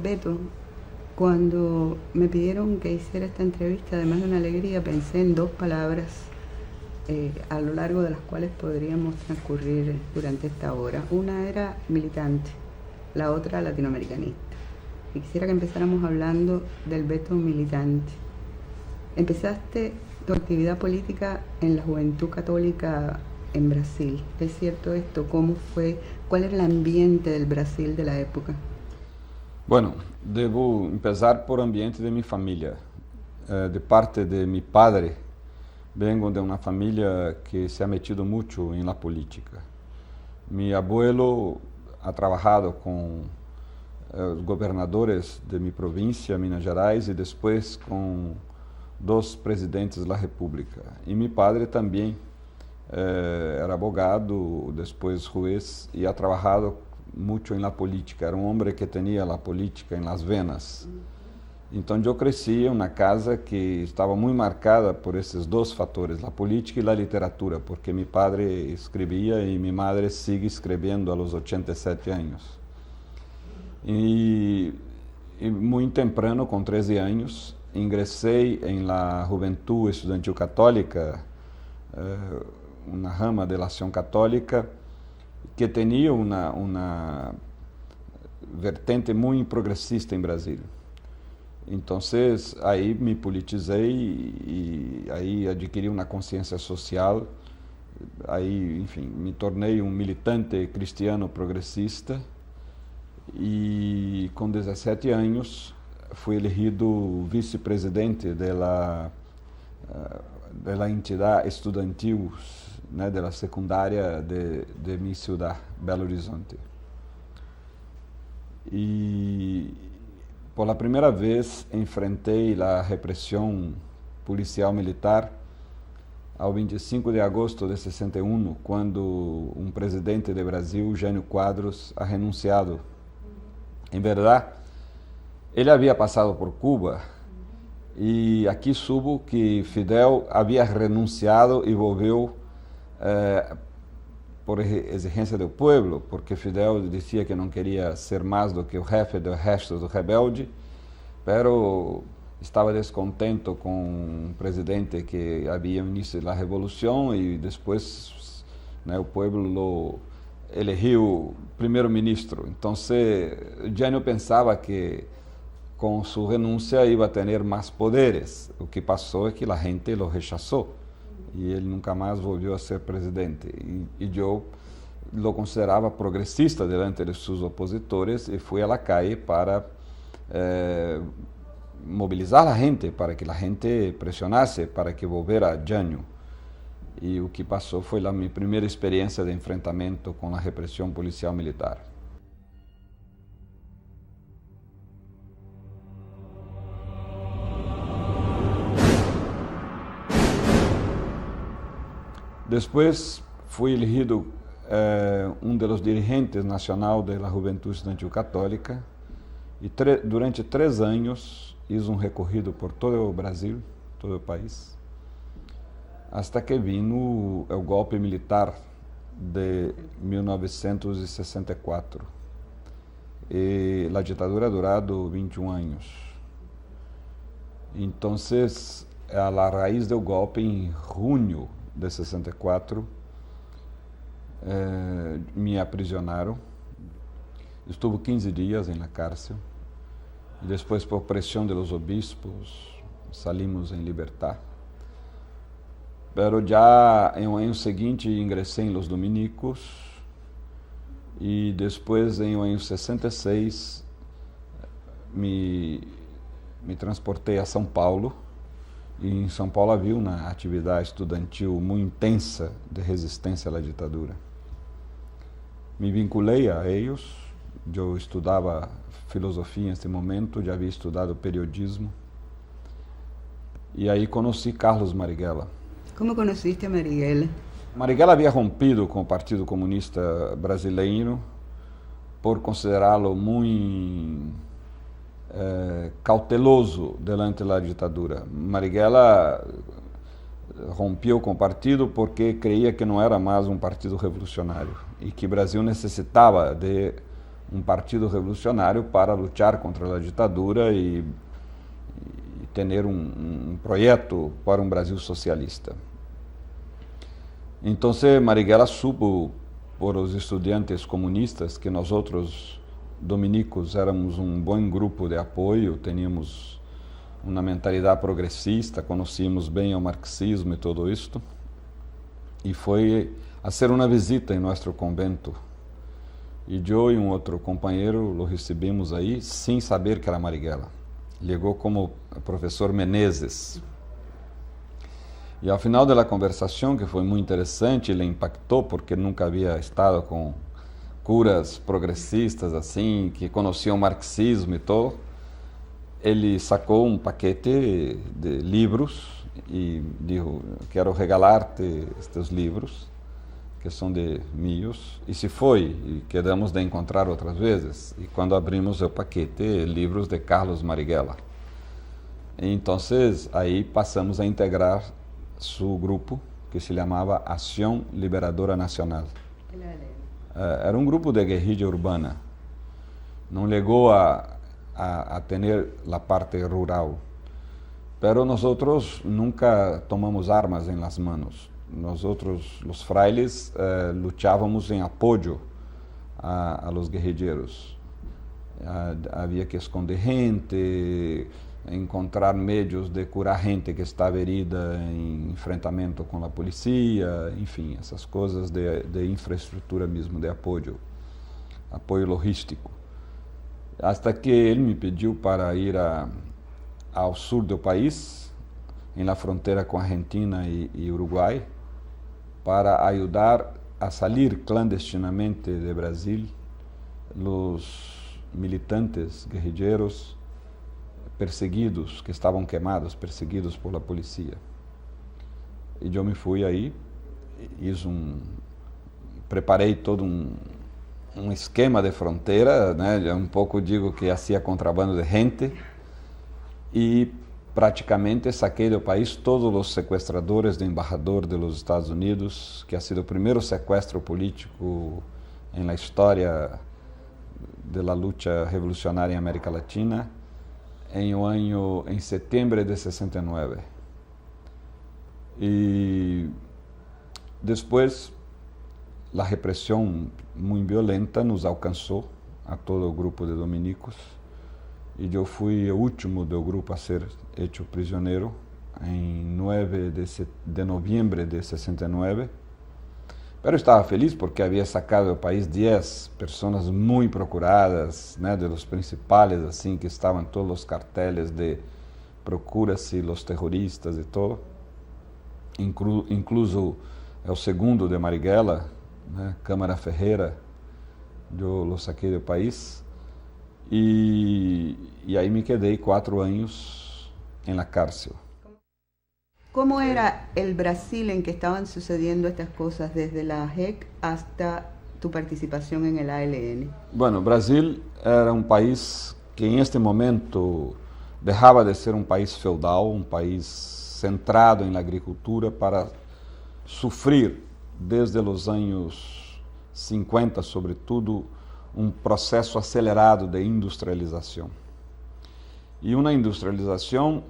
Beto, cuando me pidieron que hiciera esta entrevista, además de una alegría, pensé en dos palabras a lo largo de las cuales podríamos transcurrir durante esta hora. Una era militante, la otra latinoamericanista. Y quisiera que empezáramos hablando del Beto militante. Empezaste tu actividad política en la Juventud Católica en Brasil. ¿Es cierto esto? ¿Cómo fue? ¿Cuál era el ambiente del Brasil de la época? Bueno, devo empezar por ambiente de mi familia. De parte de mi padre, vengo de una familia que se ha metido mucho en la política. Mi abuelo ha trabajado con los gobernadores de mi provincia, Minas Gerais, y después con dos presidentes de la República. Y mi padre también era abogado, después juez, y ha trabajado mucho en la política. Era un hombre que tenía la política en las venas. Então eu cresci em uma casa que estava muito marcada por esses dois fatores, a política e a literatura, porque meu pai escrevia e minha madre sigue escrevendo aos 87 anos. E muito temprano, com 13 anos, ingressei em la Juventud Estudantil Católica, uma rama de la Ação Católica, que tinha uma vertente muito progressista em Brasília. Então, aí me politizei e aí adquiri uma consciência social. Aí, enfim, me tornei um militante cristiano progressista e com 17 anos fui elegido vice-presidente da entidade estudantil, né, da secundária de minha cidade, Belo Horizonte. E por la primeira vez enfrentei a repressão policial militar ao 25 de agosto de 61, quando um presidente do Brasil, Jânio Quadros, ha renunciado. Em verdade, ele havia passado por Cuba e aqui subo que Fidel havia renunciado e volveu por exigência do povo, porque Fidel dizia que não queria ser mais do que o jefe do resto do rebelde, pero estava descontento com o presidente que havia início da revolução e depois, né, o povo lo elegeu primeiro-ministro. Então, Jânio pensava que com sua renúncia ia ter mais poderes. O que passou é que a gente lo rechazou e ele nunca mais voltou a ser presidente. E eu lo considerava progressista diante de seus opositores e fui à calle para mobilizar a gente, para que a gente pressionasse para que volvera Jânio. E o que passou foi a minha primeira experiência de enfrentamento com a repressão policial militar. Depois fui elegido um dos dirigentes nacional da Juventude Estudantil Católica e durante 3 anos fiz um recorrido por todo o Brasil, todo o país, até que vino o golpe militar de 1964. E a ditadura ha durado 21 anos. Então, a raiz do golpe, em junho de 64, me aprisionaram. Estuve 15 dias na cárcel e depois, por pressão de los obispos, salimos em libertad. Pero já em um ano seguinte ingressei em los dominicos e depois, em um ano 66, me transportei a São Paulo. E em São Paulo havia uma atividade estudantil muito intensa de resistência à ditadura. Me vinculei a eles, eu estudava filosofia nesse momento, já havia estudado periodismo. E aí conheci Carlos Marighella. Como conheciste a Marighella? Marighella havia rompido com o Partido Comunista Brasileiro por considerá-lo muito cauteloso diante da ditadura. Marighella rompeu com o partido porque creia que não era mais um partido revolucionário e que o Brasil necessitava de um partido revolucionário para lutar contra a ditadura e ter um projeto para um Brasil socialista. Então, Marighella supo por os estudantes comunistas que nós outros dominicos éramos um bom grupo de apoio, teníamos uma mentalidade progressista, conhecíamos bem o marxismo e tudo isto, e foi a ser uma visita em nosso convento. E eu e um outro companheiro o recebemos aí sem saber que era Marighella. Chegou como professor Menezes. E ao final da conversação, que foi muito interessante, ele impactou porque nunca havia estado com curas progressistas assim, que conheciam o marxismo e todo. Ele sacou um paquete de livros e disse: quero regalar-te estes livros, que são de meus. E se foi, e quedamos de encontrar outras vezes. E quando abrimos o paquete, livros de Carlos Marighella. Então, aí passamos a integrar seu grupo, que se chamava Ação Liberadora Nacional. Era um grupo de guerrilha urbana. Não chegou a ter a parte rural. Pero nosotros nunca tomamos armas em las manos. Nosotros, los frailes, luchávamos em apoio a los guerrilleiros. Havia que esconder gente, encontrar meios de curar gente que estava herida em enfrentamento com a polícia, enfim, essas coisas de infraestrutura mesmo, de apoio logístico. Hasta que ele me pediu para ir ao sul do país, em la fronteira com a Argentina e Uruguai, para ajudar a sair clandestinamente de Brasil os militantes guerrilheiros perseguidos, que estavam queimados, perseguidos por la polícia. E eu me fui aí, preparei todo um esquema de fronteira, né? Um pouco digo que hacía contrabando de gente, e praticamente saquei do país todos os sequestradores do embaixador dos Estados Unidos, que ha sido o primeiro sequestro político na história da luta revolucionária em América Latina, em setembro de 69. E depois, a repressão muito violenta nos alcançou a todo o grupo de dominicos, e eu fui o último do grupo a ser hecho prisioneiro em 9 de novembro de 69. Pero estava feliz porque havia sacado do país 10 pessoas muito procuradas, né, de los principais, assim, que estavam todos os carteles de procura-se os terroristas e todo, incluso o segundo de Marighella, né, Câmara Ferreira, eu lo saquei do país. E aí me quedei 4 anos em la cárcel. ¿Cómo era el Brasil en que estaban sucediendo estas cosas desde la JEC hasta tu participación en el ALN? Bueno, Brasil era um país que em este momento deixava de ser um país feudal, um país centrado em la agricultura, para sofrer desde os anos 50, sobretudo, um processo acelerado de industrialização. E uma industrialização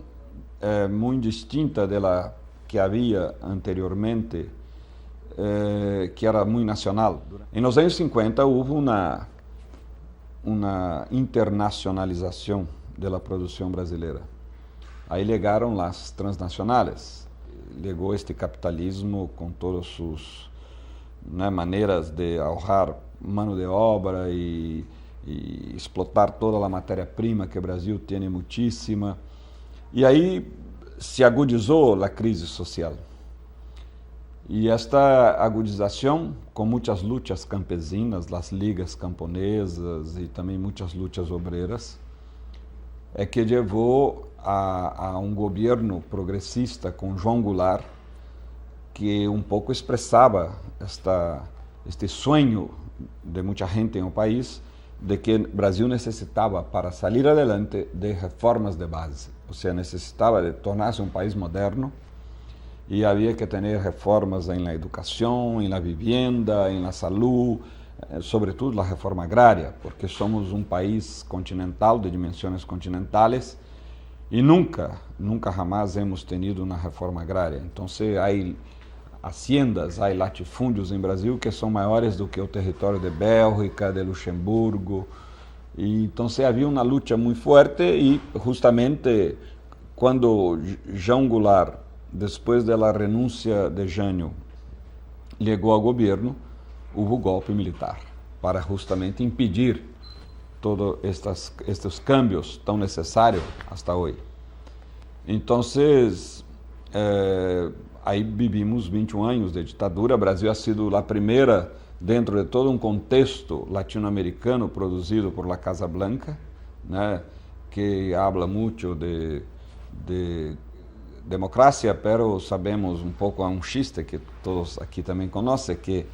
muito distinta da que havia anteriormente, que era muito nacional. Em os anos 50 houve uma internacionalização da produção brasileira. Aí chegaram as transnacionais. Chegou este capitalismo com todas suas, né, maneiras de ahorrar mano de obra e explotar toda a matéria-prima que o Brasil tem muitíssima. E aí se agudizou a crise social. E esta agudização, com muitas lutas campesinas, as ligas camponesas e também muitas lutas obreiras, é que levou a um governo progressista com João Goulart, que um pouco expressava este sonho de muita gente em o país, de que o Brasil necessitava, para sair adelante, de reformas de base. Ou seja, necessitava de tornar-se um país moderno e havia que ter reformas em la educação, em la vivienda, em la salud, sobretudo a reforma agrária, porque somos um país continental, de dimensões continentales, e nunca jamás hemos tenido uma reforma agrária. Então, há haciendas, há latifúndios em Brasil que são maiores do que o território de Bélgica, de Luxemburgo. E então havia uma luta muito forte e justamente quando João Goulart, depois da renúncia de Jânio, chegou ao governo, houve golpe militar para justamente impedir todos estes cambios tão necessários hasta hoje. Então, aí vivimos 21 anos de ditadura. O Brasil ha sido a primeira, dentro de todo um contexto latino-americano produzido por la Casa Blanca, né, que habla muito de democracia, pero sabemos um pouco, há um chiste que todos aqui também conhecem, que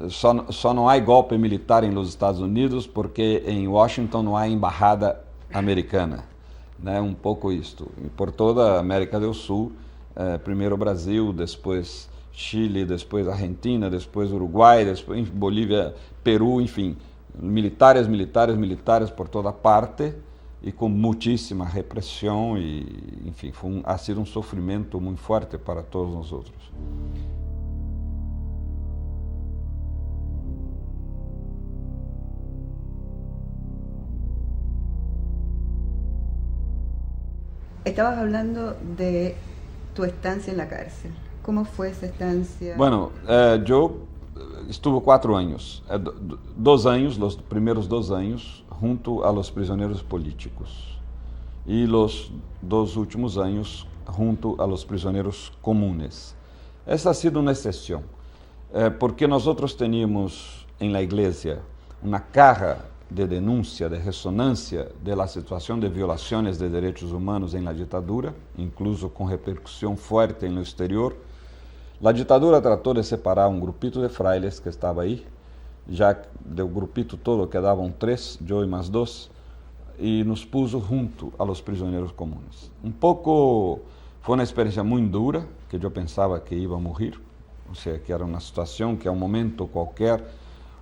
só não há golpe militar em los Estados Unidos porque em Washington não há embaixada americana, né? Um pouco isto. E por toda a América do Sul, primeiro Brasil, depois Chile, depois Argentina, depois Uruguai, depois Bolívia, Peru, enfim, militares por toda parte e com muitíssima repressão e, enfim, ha sido um sofrimento muito forte para todos nós outros. Estabas hablando de tu estancia en la cárcel. ¿Cómo fue esa estancia? Bueno, yo estuve 4 años. 2 años, los primeros 2 años, junto a los prisioneros políticos. Y los 2 últimos años, junto a los prisioneros comunes. Esa ha sido una excepción, porque nosotros teníamos en la iglesia una caja de denuncia, de resonancia de la situación de violaciones de derechos humanos en la dictadura, incluso con repercusión fuerte en lo exterior. La dictadura trató de separar un grupito de frailes que estaba ahí, ya del grupito todo quedaban 3, yo y más 2, y nos puso junto a los prisioneros comunes. Un poco, fue una experiencia muy dura, que yo pensaba que iba a morir, o sea, que era una situación que a un momento cualquier,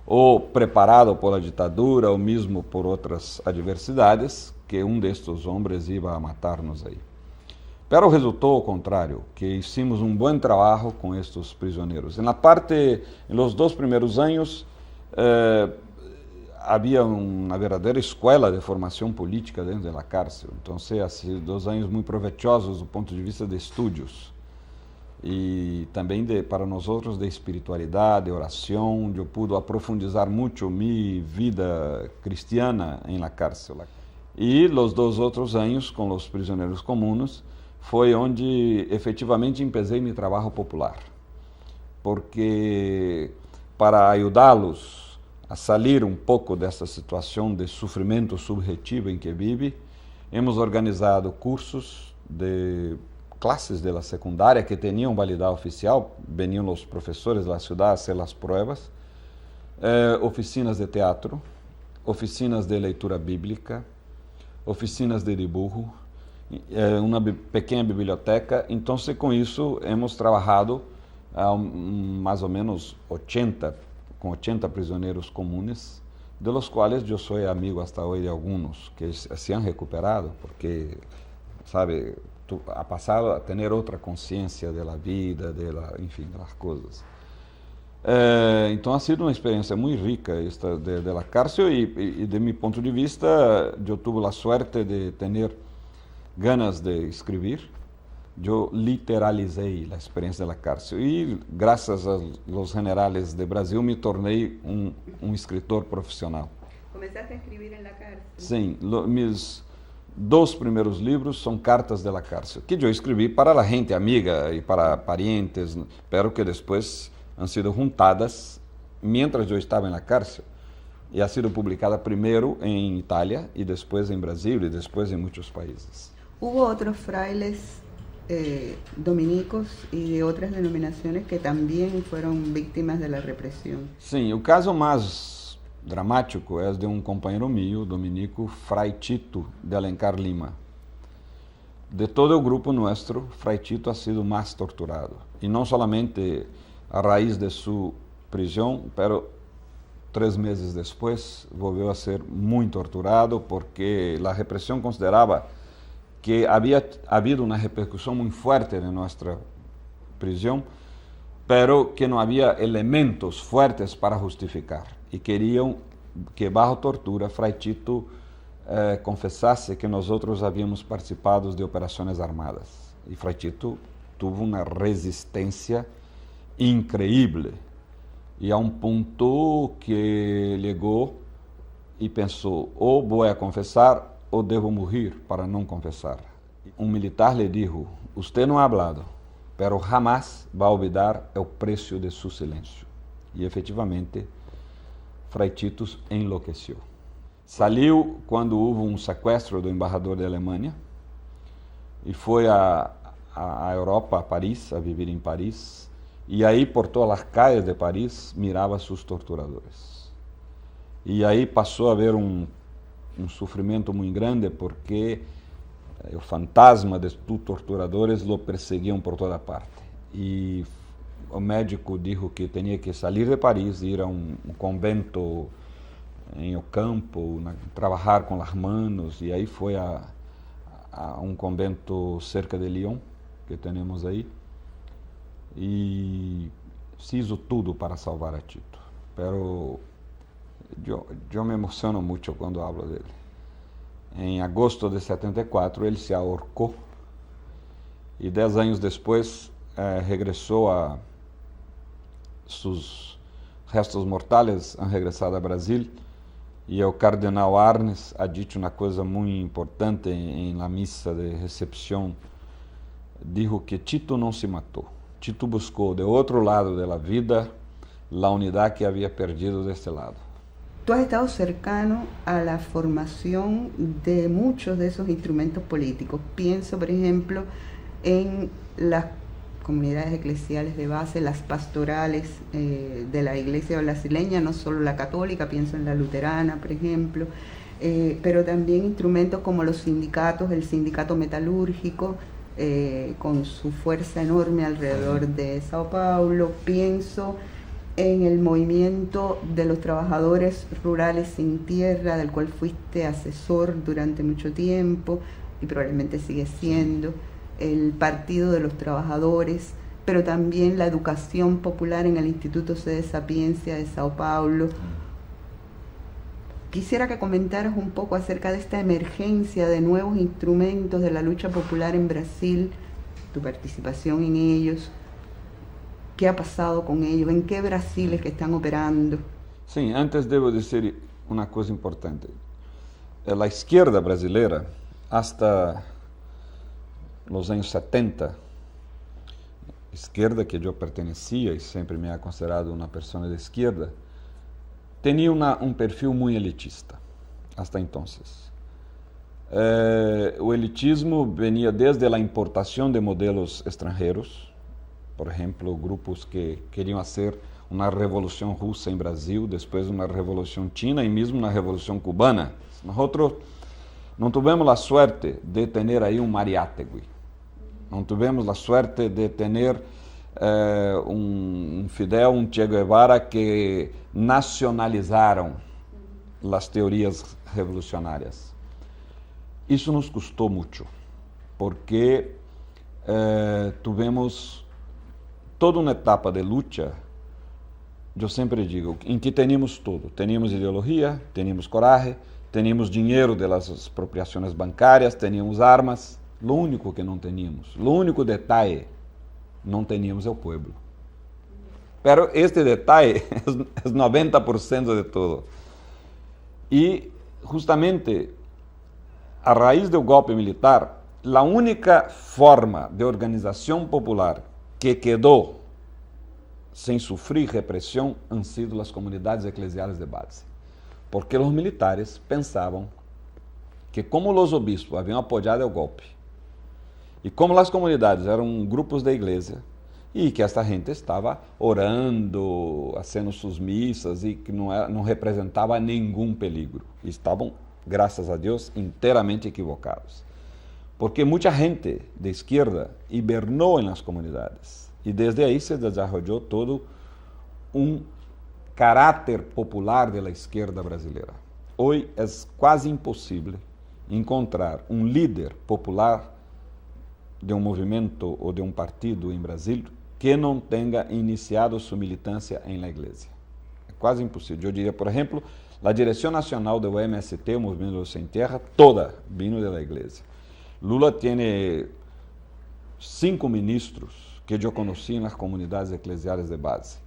ou preparado por a ditadura, ou mesmo por outras adversidades, que destes homens ia a matar-nos aí. Pero resultou ao contrário, que hicimos um bom trabalho com estes prisioneiros. Nos 2 primeiros anos, havia uma verdadeira escola de formação política dentro da cárcel. Então, ha sido 2 anos muito proveitosos do ponto de vista de estudos. E também para nós outros de espiritualidade, de oração. Eu pude aprofundizar muito minha vida cristiana em la cárcel. E os 2 outros anos com os prisioneiros comuns foi onde efetivamente empecei meu trabalho popular, porque para ajudá-los a sair um pouco dessa situação de sofrimento subjetivo em que vive, hemos organizado cursos de clases de la secundária que tinham validade oficial, veniam os professores da cidade a fazer as provas, oficinas de teatro, oficinas de leitura bíblica, oficinas de dibujo, uma pequena biblioteca. Então, com isso, hemos trabalhado mais ou menos 80 prisioneiros comunes, de los quais eu sou amigo hasta hoje de alguns que se han recuperado, porque, sabe, ha passado a ter outra consciência da vida, enfim, das coisas. Então, ha sido uma experiência muito rica esta da cárcel e, de meu ponto de vista, eu tive a sorte de ter ganas de escrever. Eu literalizei a experiência da cárcel e, graças aos generales de Brasil, me tornei um escritor profissional. Começaste a escrever na cárcel? Sim, meus 2 primeiros livros são cartas da cárcel, que eu escrevi para a gente amiga e para parientes, pero que depois han sido juntadas mientras eu estava na cárcel e ha sido publicada primeiro em Itália e depois em Brasil e depois em muitos países. Hubo outros frailes dominicos y de otras denominaciones que también fueron víctimas de la represión. Sim, o caso mais dramático é de um companheiro meu, dominico, Fray Tito de Alencar Lima. De todo o grupo nuestro, Fray Tito ha sido mais torturado. E não solamente a raiz de sua prisão, pero 3 meses después, volvió a ser muy torturado porque la represión consideraba que había habido una repercusión muy fuerte de nuestra prisión, pero que no había elementos fuertes para justificar. Y querían que bajo tortura Fray Tito confesase que nosotros habíamos participado de operaciones armadas. Y Fray Tito tuvo una resistencia increíble. E a um ponto que chegou e pensou, ou vou a confessar ou devo morrer para não confessar. Um militar lhe disse, usted não ha hablado, pero jamás vai olvidar o preço de seu silêncio. E efetivamente, Fray Tito enlouqueceu. Saiu quando houve um sequestro do embaixador da Alemanha e foi a Europa, a Paris, a viver em Paris. E aí, por todas as calles de Paris, mirava seus torturadores. E aí passou a haver um sofrimento muito grande, porque o fantasma de tus torturadores lo perseguiam por toda parte. E o médico disse que tinha que sair de Paris, ir a um convento em o campo, trabalhar com as manos, e aí foi a um convento cerca de Lyon, que temos aí. E se hizo tudo para salvar a Tito. Pero eu me emociono muito quando hablo dele. Em agosto de 74, ele se ahorcou e 10 anos depois regressou a seus restos mortais, han regressado a Brasil, e o cardenal Arnes ha dito uma coisa muito importante em la missa de recepção. Dijo que Tito não se matou. Tito buscou de outro lado da vida a unidade que havia perdido deste lado. Tú has estado cercano a la formación de muchos de esos instrumentos políticos. Pienso, por ejemplo, en las comunidades eclesiales de base, las pastorales de la iglesia brasileña, no solo la católica, pienso en la luterana, por ejemplo, pero también instrumentos como los sindicatos, el sindicato metalúrgico, con su fuerza enorme alrededor de Sao Paulo. Pienso en el movimiento de los trabajadores rurales sin tierra, del cual fuiste asesor durante mucho tiempo y probablemente sigue siendo, el Partido de los Trabajadores, pero también la educación popular en el Instituto Sede Sapiencia de Sao Paulo. Quisiera que comentaras un poco acerca de esta emergencia de nuevos instrumentos de la lucha popular en Brasil, tu participación en ellos, qué ha pasado con ellos, en qué Brasil es que están operando. Sim, antes devo dizer uma coisa importante. A esquerda brasileira, hasta os anos 70, esquerda que eu pertencia e sempre me ha considerado uma pessoa de esquerda, tinha um perfil muito elitista, hasta entonces. O elitismo venia desde a importação de modelos estrangeiros, por exemplo, grupos que queriam fazer uma revolução russa em Brasil, depois uma revolução china e mesmo uma revolução cubana. Nós não tivemos a sorte de ter aí um Mariátegui, não tivemos a sorte de ter um Fidel, um Che Guevara que nacionalizaram as teorias revolucionárias. Isso nos custou muito, porque tivemos toda uma etapa de luta, eu sempre digo, em que teníamos tudo. Teníamos ideologia, teníamos coragem, teníamos dinheiro das expropriações bancárias, teníamos armas. O único que não teníamos, o único detalhe, não teníamos o povo. Pero este detalhe é 90% de tudo. E, justamente, a raiz do golpe militar, a única forma de organização popular que quedou sem sofrer repressão han sido as comunidades eclesiais de base. Porque os militares pensavam que, como os obispos haviam apoiado o golpe, e como as comunidades eram grupos da igreja, e que esta gente estava orando, fazendo suas missas, e que não representava nenhum perigo. E estavam, graças a Deus, inteiramente equivocados. Porque muita gente de esquerda hibernou nas comunidades. E desde aí se desenvolveu todo um caráter popular da esquerda brasileira. Hoje é quase impossível encontrar um líder popular de um movimento ou de um partido em Brasil que não tenha iniciado sua militância na igreja. É quase impossível. Eu diria, por exemplo, a direção nacional do MST, o Movimento Sem Terra, toda vino da igreja. Lula tem 5 ministros que eu conheci nas comunidades eclesiais de base.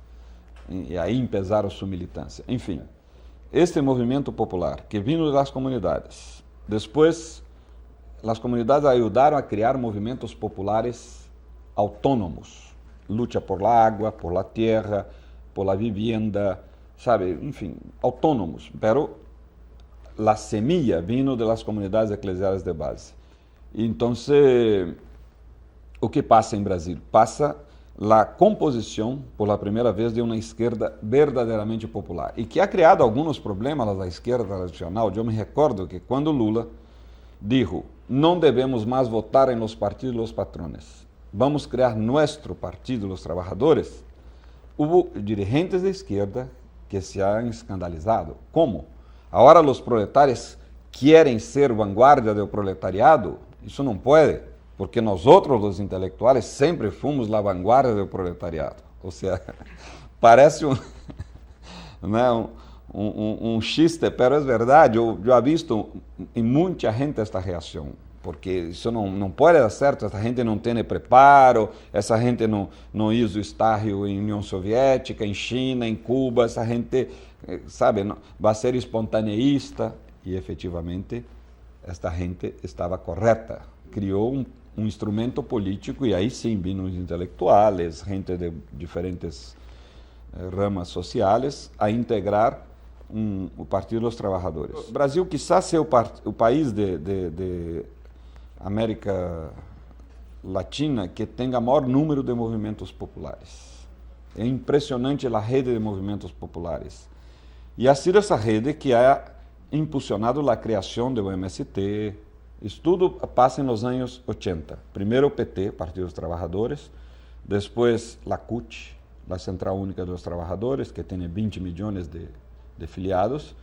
E aí empezaram sua militância. Enfim, este movimento popular que vino das comunidades, depois as comunidades ajudaram a criar movimentos populares autônomos, luta por la água, por la tierra, por la vivienda, sabe, enfim, autônomos, pero la semilla vino de las comunidades eclesiais de base. Então, o que passa em Brasil? Passa a composição, por la primeira vez, de uma esquerda verdadeiramente popular, e que ha criado alguns problemas da esquerda tradicional. Eu me recordo que quando Lula dijo, não devemos mais votar em los partidos dos patrones, vamos criar nuestro partido, los trabajadores, houve dirigentes de esquerda que se han escandalizado. Como? Agora os proletários querem ser vanguarda do proletariado? Isso não pode, porque nós outros, os intelectuais, sempre fomos a vanguarda do proletariado. Ou seja, parece um chiste, mas é verdade. Eu já visto em muita gente esta reação, porque isso não pode dar certo. Essa gente não tem preparo, essa gente não hizo estágio em União Soviética, em China, em Cuba. Essa gente, sabe, vai ser espontaneísta. E efetivamente esta gente estava correta. Criou um instrumento político, e aí sim vino os intelectuais, gente de diferentes ramas sociais, a integrar o Partido dos Trabalhadores. O Brasil quizás seja o país de América Latina que tenha maior número de movimentos populares. É impressionante a rede de movimentos populares. E ha sido essa rede que ha impulsionado a criação do MST. Isso tudo passa nos anos 80. Primeiro o PT, Partido dos Trabalhadores, depois a CUT, a Central Única dos Trabalhadores, que tem 20 milhões de filiados,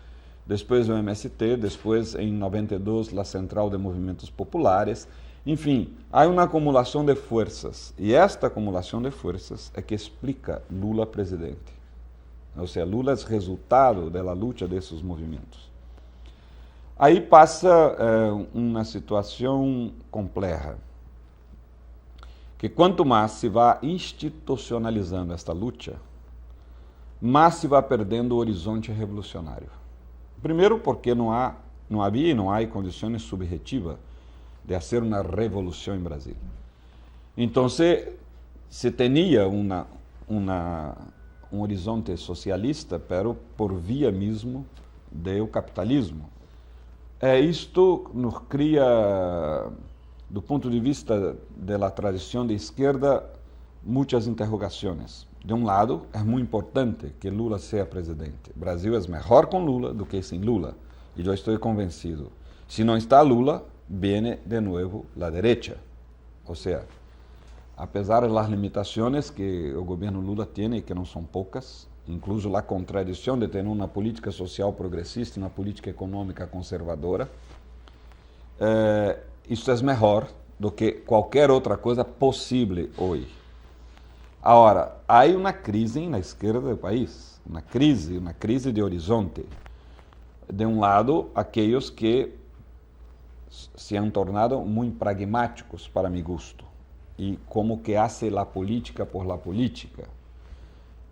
depois o MST, depois em 92 a Central de Movimentos Populares. Enfim, há uma acumulação de forças, e esta acumulação de forças é que explica Lula presidente. Ou seja, Lula é resultado da luta desses movimentos. Aí passa uma situação complexa, que quanto mais se vai institucionalizando esta luta, mais se vai perdendo o horizonte revolucionário. Primeiro porque não havia e não há condições subjetivas de fazer uma revolução em Brasil. Então, se tinha um horizonte socialista, pero por via mesmo do capitalismo. Isto nos cria, do ponto de vista da tradição de esquerda, muitas interrogações. De um lado, é muito importante que Lula seja presidente. O Brasil é melhor com Lula do que sem Lula. E eu estou convencido. Se não está Lula, vem de novo a direita. Ou seja, apesar das limitações que o governo Lula tem, e que não são poucas, incluso a contradição de ter uma política social progressista e uma política econômica conservadora, isso é melhor do que qualquer outra coisa possível hoje. Agora, há uma crise na esquerda do país, uma crise de horizonte. De um lado, aqueles que se han tornado muito pragmáticos para meu gosto, e como que hace la política por la política.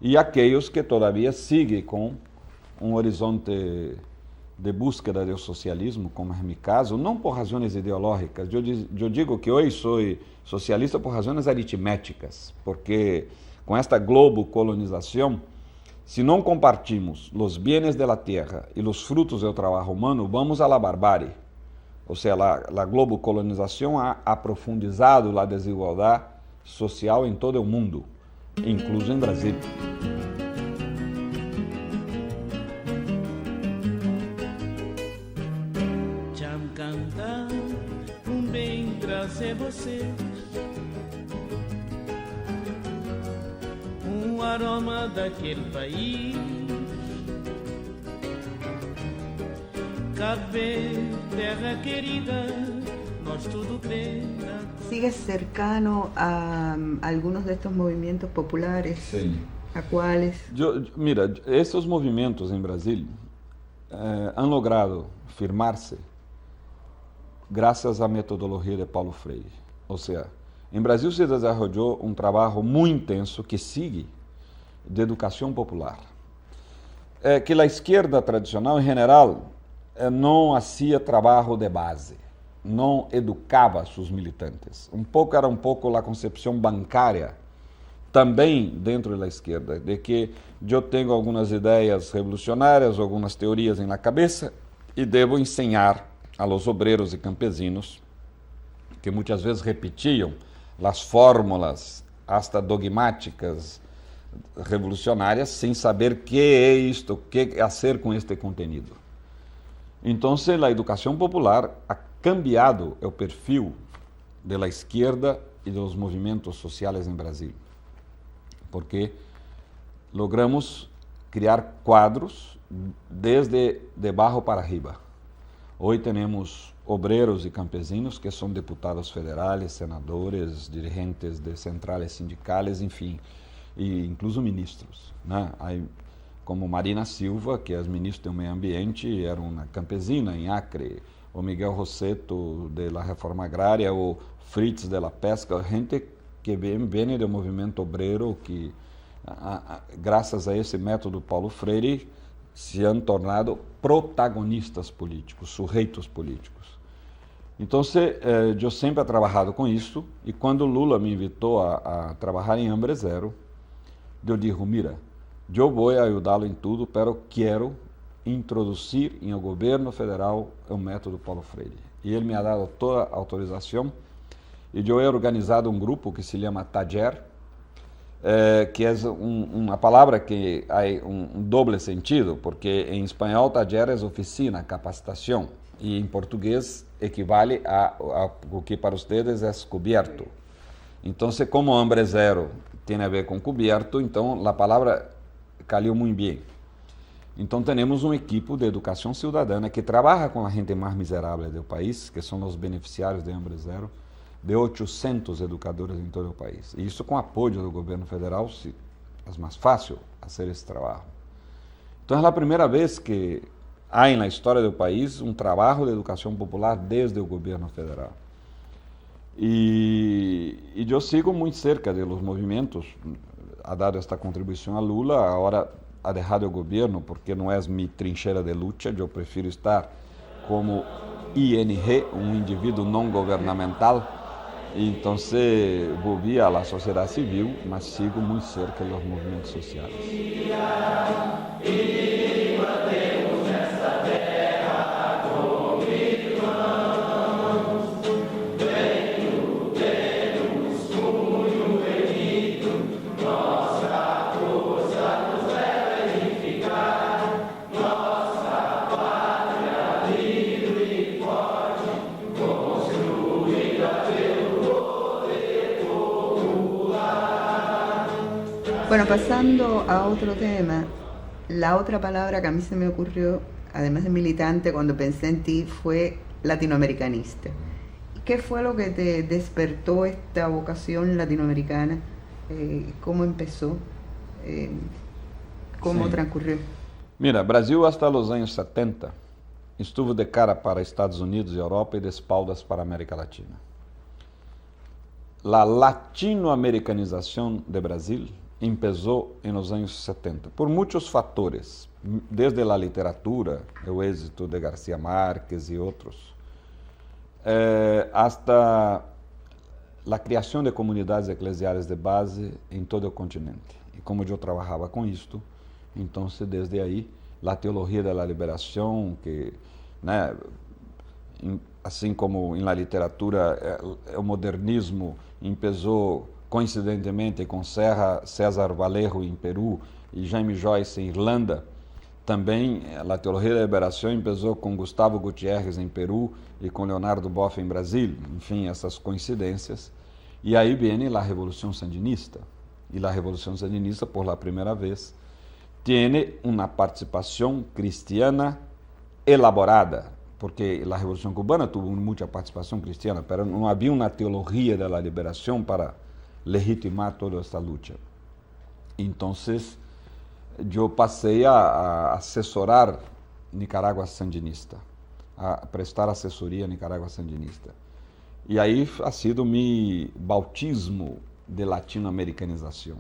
E aqueles que todavia seguem com um horizonte de búsqueda do socialismo, como é meu caso, não por razões ideológicas. Eu digo que hoje sou socialista por razões aritméticas, porque com esta globo-colonização, se não compartimos os bienes da terra e os frutos do trabalho humano, vamos à barbárie. Ou seja, a globo-colonização ha aprofundizado a desigualdade social em todo o mundo, incluso em Brasil. Cham cantar, bem trazer você, aroma daquele país saber, terra querida, nós tudo pena. ¿Sigues cercano a algunos de estos movimientos populares? Sim. ¿A cuáles? Mira, esses movimentos em Brasil han logrado firmar-se graças à metodologia de Paulo Freire. Ou seja, em Brasil se desenvolveu um trabalho muito intenso que sigue de educação popular. Que a esquerda tradicional, em geral, não fazia trabalho de base, não educava seus militantes. Era um pouco a concepção bancária, também dentro da esquerda, de que eu tenho algumas ideias revolucionárias, algumas teorias na cabeça e devo ensinar a los obreiros e campesinos, que muitas vezes repetiam as fórmulas hasta dogmáticas revolucionárias sem saber que é isto, que fazer com este conteúdo. Então, a educação popular ha cambiado o perfil da esquerda e dos movimentos sociais em Brasil, porque logramos criar quadros desde de baixo para arriba. Hoje temos obreiros e campesinos que são deputados federais, senadores, dirigentes de centrais sindicais, enfim, e incluso ministros, né? Aí, como Marina Silva, que é ministra do Meio Ambiente, era uma campesina em Acre, o Miguel Rosseto, da Reforma Agrária, o Fritz de la Pesca, gente que vem do movimento obreiro, que, graças a esse método Paulo Freire, se han tornado protagonistas políticos, sujeitos políticos. Então, eu sempre he trabalhado com isso, e quando Lula me invitou a trabalhar em Hambre Zero, eu disse, mira, eu vou ajudá-lo em tudo, pero quero introduzir no governo federal o método Paulo Freire. E ele me ha dado toda a autorização, e eu he organizado um grupo que se chama Taller, que é uma palavra que há um doble sentido, porque em espanhol taller é oficina, capacitação, e em português equivale a o que para vocês é cubierto. Então, como Hambre Zero tem a ver com cubierto, então a palavra caiu muito bem. Então, temos um equipo de educação cidadana que trabalha com a gente mais miserável do país, que são os beneficiários de Hambre Zero, de 800 educadores em todo o país. E isso com apoio do governo federal, é mais fácil fazer esse trabalho. Então, é a primeira vez que há na história do país um trabalho de educação popular desde o governo federal. E eu sigo muito cerca dos movimentos, ha dado esta contribuição a Lula, agora ha deixado o governo, porque não é minha trincheira de luta, eu prefiro estar como ING, um indivíduo não governamental. Então, volvi à sociedade civil, mas sigo muito cerca dos movimentos sociais. Bueno, pasando a otro tema, la otra palabra que a mí se me ocurrió, además de militante, cuando pensé en ti, fue latinoamericanista. ¿Qué fue lo que te despertó esta vocación latinoamericana? ¿Cómo empezó? ¿Cómo transcurrió? Mira, Brasil hasta os anos 70 estuvo de cara para Estados Unidos e Europa e de espaldas para a América Latina. A latinoamericanização de Brasil começou nos anos 70, por muitos fatores, desde a literatura, o êxito de García Márquez e outros, hasta a criação de comunidades eclesiais de base em todo o continente. E como eu trabalhava com isto, então, desde aí, a teologia da liberação, que, né, assim como na literatura, o modernismo começou coincidentemente com César Vallejo em Peru e Jaime Joyce em Irlanda, também a teologia da liberação começou com Gustavo Gutiérrez em Peru e com Leonardo Boff em Brasil, enfim, essas coincidências. E aí vem a Revolução Sandinista. E a Revolução Sandinista, por la primeira vez, tem uma participação cristiana elaborada, porque a Revolução Cubana teve muita participação cristiana, mas não havia uma teologia da liberação para legitimar toda essa luta. Então, eu passei a assessorar Nicarágua Sandinista, a prestar assessoria à Nicarágua Sandinista. E aí ha sido meu bautismo de latino-americanização.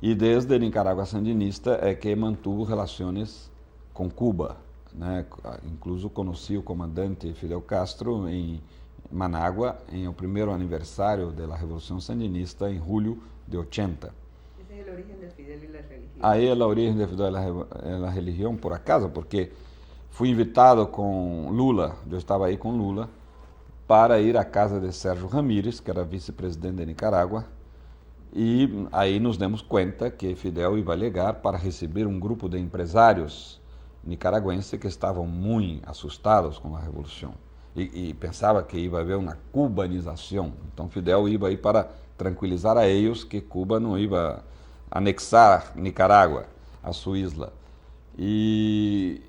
E desde Nicarágua Sandinista é que mantuve relações com Cuba, né? Incluso conheci o comandante Fidel Castro em Manágua, em o primeiro aniversário da Revolução Sandinista, em julho de 80. Ese es el origen de Fidel y la religión. Aí é a origem de Fidel e la religião, por acaso, porque fui invitado com Lula, eu estava aí com Lula, para ir à casa de Sérgio Ramírez, que era vice-presidente de Nicarágua, e aí nos demos conta que Fidel ia chegar para receber um grupo de empresários nicaragüenses que estavam muito assustados com a Revolução e pensava que ia haver uma cubanização. Então Fidel ia aí para tranquilizar a eles que Cuba não ia anexar Nicarágua a sua isla. E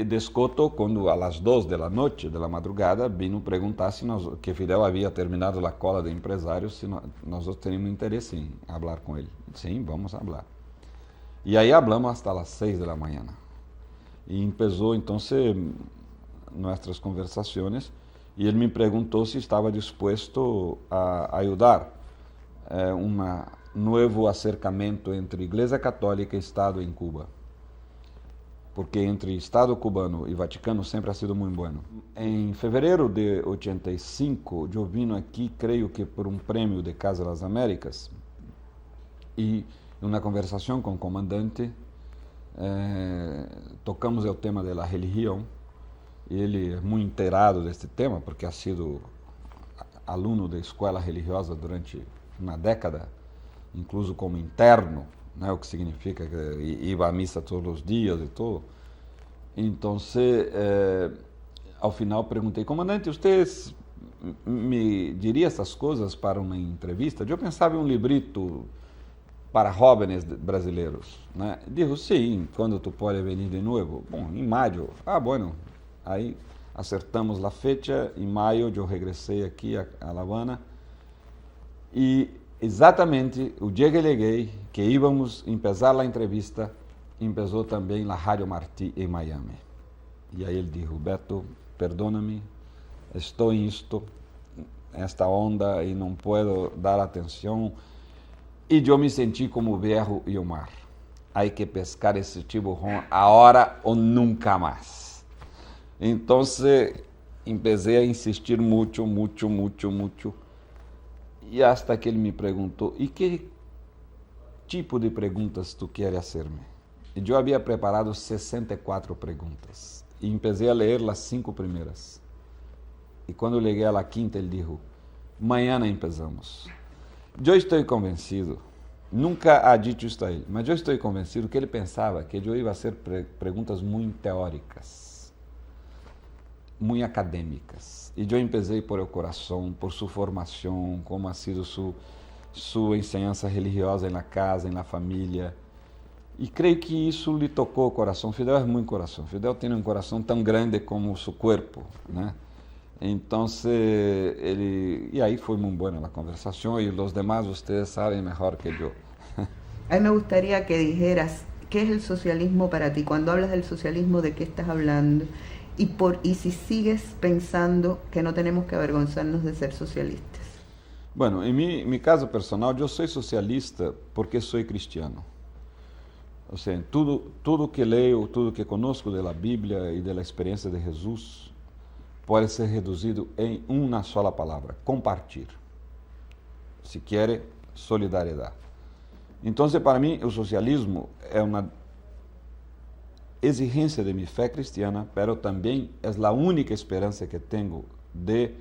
descoto, quando às 2 da noite, da madrugada, vino perguntar se que Fidel havia terminado a cola de empresários, se nós teríamos interesse em falar com ele. Sim, vamos falar. E aí hablamos hasta as 6 da manhã. E começou, então, nossas conversações, e ele me perguntou se estava disposto a ajudar novo acercamento entre Igreja Católica e Estado em Cuba. Porque entre Estado cubano e Vaticano sempre ha sido muito bueno. Em fevereiro de 85, eu vim aqui, creio que por um prêmio de Casa das Américas, e numa conversação com o comandante, tocamos o tema da religião. Ele é muito inteirado deste tema, porque ha sido aluno de escola religiosa durante uma década, incluso como interno, né, o que significa que ia à missa todos os dias e tudo. Então, ao final perguntei, comandante, você me diria essas coisas para uma entrevista? Eu pensava em um librito para jovens brasileiros, né? Digo, sim, quando tu pode vir de novo? Bom, em maio. Ah, bueno. Aí acertamos a fecha, em maio eu regressei aqui a La Habana e exatamente o dia que cheguei, que íamos começar a entrevista, começou também a Rádio Martí em Miami. E aí ele disse, Beto, perdona-me, estou em esta onda e não posso dar atenção. E eu me senti como o berro e o mar. Há que pescar esse tiburão agora ou nunca mais. Então, comecei a insistir muito. E hasta que ele me perguntou, e que tipo de perguntas tu queres fazer-me? E eu havia preparado 64 perguntas. E comecei a ler as 5 primeiras. E quando cheguei à quinta, ele disse, amanhã começamos. Eu estou convencido, nunca ha dito isto a ele, mas eu estou convencido que ele pensava que eu ia fazer perguntas muito teóricas, muito acadêmicas. E eu comecei por o coração, por sua formação, como ha sido sua ensinança religiosa na casa, na família. E creio que isso lhe tocou o coração. Fidel é muito coração. Fidel tem um coração tão grande como o seu corpo, né? Então, e aí foi muito boa a conversação e os demás vocês sabem melhor que eu. A mí me gustaría que dijeras, ¿qué es el socialismo para ti? Cuando hablas del socialismo, ¿de qué estás hablando? Y si sigues pensando que no tenemos que avergonzarnos de ser socialistas. Bueno, em mi caso personal, eu sou socialista porque sou cristiano. Ou seja, tudo que leio, tudo que conosco da Bíblia e da experiência de Jesus pode ser reduzido em uma só palavra: compartilhar. Se quer, solidariedade. Então, para mim, o socialismo é uma exigência de minha fé cristiana, mas também é a única esperança que tenho de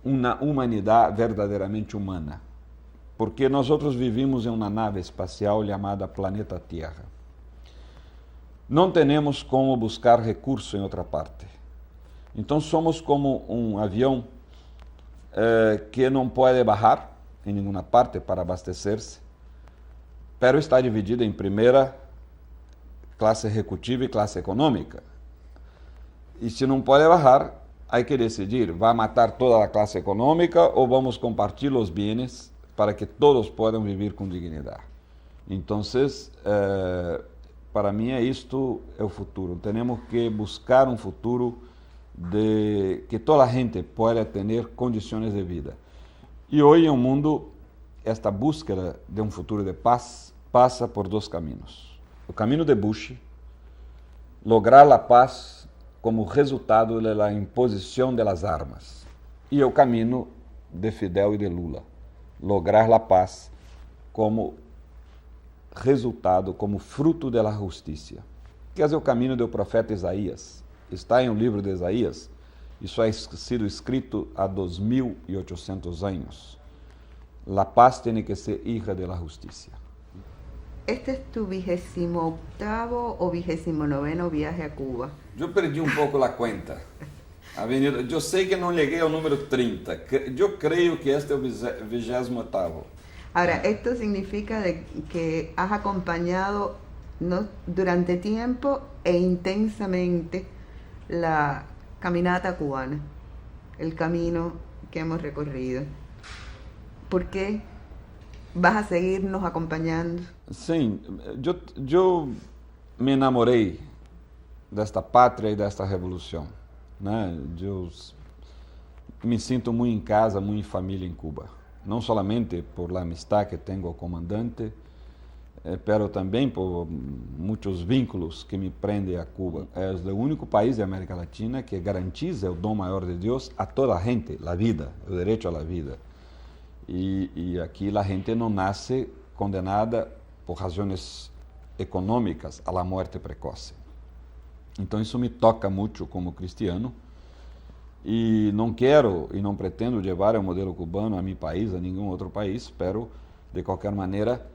uma humanidade verdadeiramente humana. Porque nós vivimos em uma nave espacial chamada Planeta Terra. Não temos como buscar recurso em outra parte. Então somos como um avião que não pode bajar em nenhuma parte para abastecer-se, pero está dividido em primeira, classe executiva e classe econômica. E se não pode bajar, há que decidir, vai matar toda a classe econômica ou vamos compartilhar os bens para que todos possam viver com dignidade. Então, para mim isto é o futuro. Temos que buscar um futuro de que toda a gente possa ter condições de vida. E hoje em um mundo, esta búsqueda de um futuro de paz passa por dois caminhos. O caminho de Bush, lograr a paz como resultado da imposição das armas. E o caminho de Fidel e de Lula, lograr a paz como resultado, como fruto da justiça. Que é o caminho do profeta Isaías. Está em um livro de Isaías. Isso ha sido escrito há 2800 anos. La paz tem que ser hija de la justicia. ¿Este es tu 28º o 29º viaje a Cuba? Eu perdi um pouco a conta. Eu sei que não cheguei ao número 30. Eu creio que este é o 28º. Ahora, esto significa que has acompañado durante tiempo e intensamente la caminata cubana, el camino que hemos recorrido. ¿Por qué vas a seguirnos acompañando? Sim, eu me enamorei desta pátria e desta revolução, né? Eu me sinto muito em casa, muito em família em Cuba. Não somente por la amistad que tenho ao comandante, pero também por muitos vínculos que me prendem a Cuba. É o único país da América Latina que garantiza o dom maior de Deus a toda a gente, a vida, o direito à vida. E aqui a gente não nasce condenada por razões econômicas à morte precoce. Então isso me toca muito como cristiano. E não quero e não pretendo levar o modelo cubano a meu país, a nenhum outro país, pero, de qualquer maneira,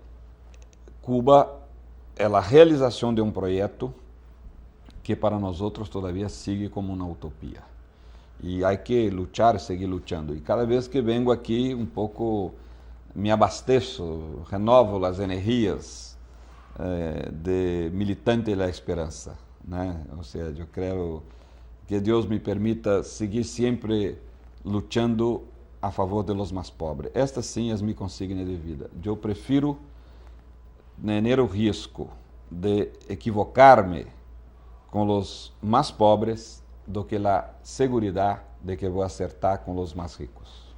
Cuba é a realização de um projeto que para nós outros todavia sigue como uma utopia. E há que lutar, seguir lutando. E cada vez que vengo aqui, um pouco me abasteço, renovo as energias de militante da esperança, né? Ou seja, eu quero que Deus me permita seguir sempre lutando a favor de los mais pobres. Esta sim é minha consigna de vida. Eu prefiro ter o risco de equivocar-me com os mais pobres do que a segurança de que vou acertar com os mais ricos.